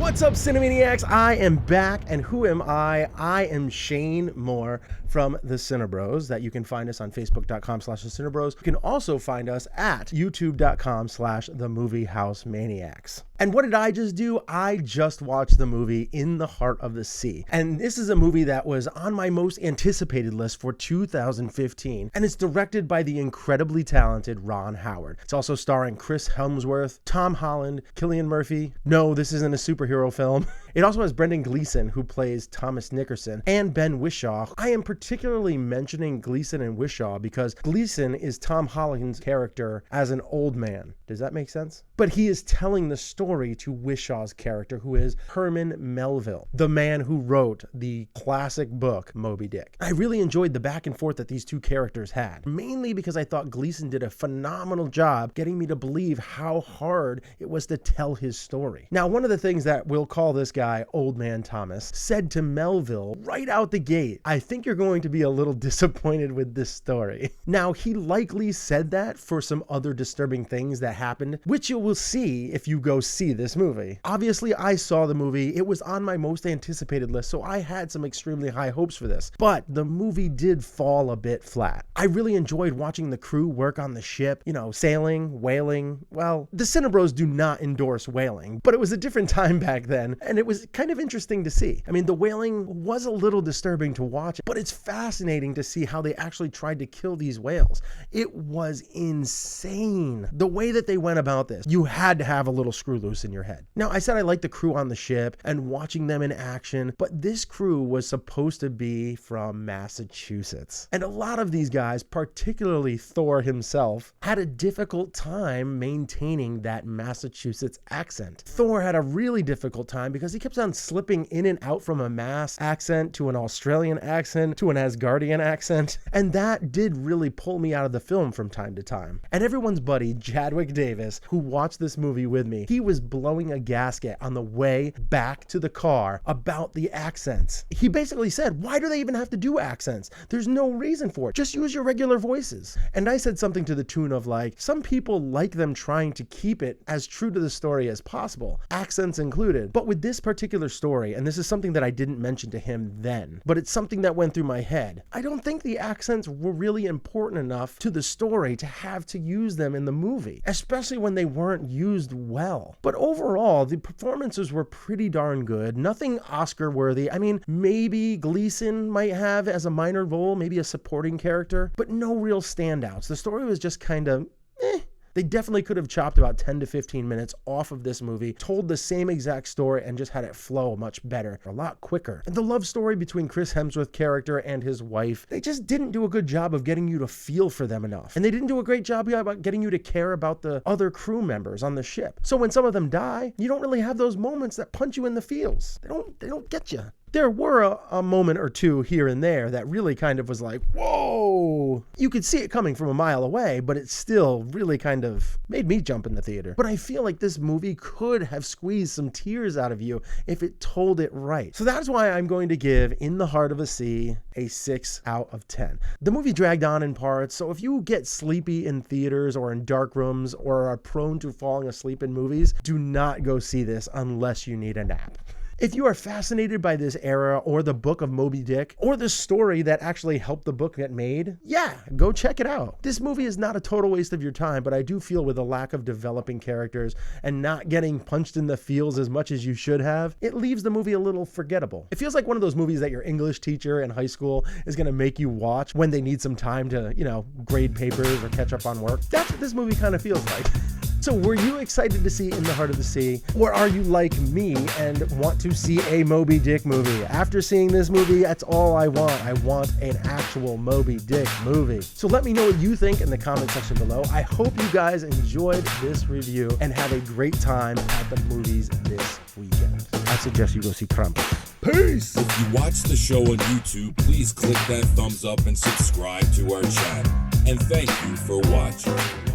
What's up, Cinemaniacs? I am back, and who am I? I am Shane Moore from the CineBros, that you can find us on Facebook.com/CineBros. You can also find us at YouTube.com/TheMovieHouseManiacs. And what did I just do? I just watched the movie In the Heart of the Sea. And this is a movie that was on my most anticipated list for 2015. And it's directed by the incredibly talented Ron Howard. It's also starring Chris Hemsworth, Tom Holland, Cillian Murphy. No, this isn't a superhero film. It also has Brendan Gleeson, who plays Thomas Nickerson, and Ben Whishaw. I am particularly mentioning Gleeson and Whishaw because Gleeson is Tom Holland's character as an old man. Does that make sense? But he is telling the story to Wishaw's character, who is Herman Melville, the man who wrote the classic book Moby Dick. I really enjoyed the back and forth that these two characters had, mainly because I thought Gleeson did a phenomenal job getting me to believe how hard it was to tell his story. Now, one of the things that we'll call this guy Old Man Thomas said to Melville right out the gate, "I think you're going to be a little disappointed with this story." Now, he likely said that for some other disturbing things that happened, which you will see if you go see this movie. Obviously, I saw the movie. It was on my most anticipated list, so I had some extremely high hopes for this. But the movie did fall a bit flat. I really enjoyed watching the crew work on the ship, sailing, whaling. Well, the CineBros do not endorse whaling, but it was a different time back then, and it was kind of interesting to see. I mean, the whaling was a little disturbing to watch, but it's fascinating to see how they actually tried to kill these whales. It was insane the way that they went about this. You had to have a little screw loose in your head. Now, I said I liked the crew on the ship and watching them in action, but this crew was supposed to be from Massachusetts. And a lot of these guys, particularly Thor himself, had a difficult time maintaining that Massachusetts accent. Thor had a really difficult time because he kept on slipping in and out from a Mass accent to an Australian accent to an Asgardian accent. And that did really pull me out of the film from time to time. And everyone's buddy, Chadwick Davis, who watched this movie with me, he was blowing a gasket on the way back to the car about the accents. He basically said, why do they even have to do accents? There's no reason for it. Just use your regular voices. And I said something to the tune of some people like them trying to keep it as true to the story as possible, accents included. But with this particular story, and this is something that I didn't mention to him then, but it's something that went through my head, I don't think the accents were really important enough to the story to have to use them in the movie, especially when they weren't used well. But overall, the performances were pretty darn good. Nothing Oscar worthy. I mean, maybe Gleeson might have as a minor role, maybe a supporting character, but no real standouts. The story was just kind of They definitely could have chopped about 10 to 15 minutes off of this movie, told the same exact story, and just had it flow much better, a lot quicker. And the love story between Chris Hemsworth's character and his wife, they just didn't do a good job of getting you to feel for them enough. And they didn't do a great job about getting you to care about the other crew members on the ship. So when some of them die, you don't really have those moments that punch you in the feels. They don't get you. There were a moment or two here and there that really kind of was like, whoa! You could see it coming from a mile away, but it still really kind of made me jump in the theater. But I feel like this movie could have squeezed some tears out of you if it told it right. So that's why I'm going to give In the Heart of the Sea a 6 out of 10. The movie dragged on in parts, so if you get sleepy in theaters or in dark rooms or are prone to falling asleep in movies, do not go see this unless you need a nap. If you are fascinated by this era or the book of Moby Dick or the story that actually helped the book get made, yeah, go check it out. This movie is not a total waste of your time, but I do feel with a lack of developing characters and not getting punched in the feels as much as you should have, it leaves the movie a little forgettable. It feels like one of those movies that your English teacher in high school is going to make you watch when they need some time to, grade papers or catch up on work. That's what this movie kind of feels like. So were you excited to see In the Heart of the Sea? Or are you like me and want to see a Moby Dick movie? After seeing this movie, that's all I want. I want an actual Moby Dick movie. So let me know what you think in the comment section below. I hope you guys enjoyed this review and have a great time at the movies this weekend. I suggest you go see Krampus. Peace! If you watch the show on YouTube, please click that thumbs up and subscribe to our channel. And thank you for watching.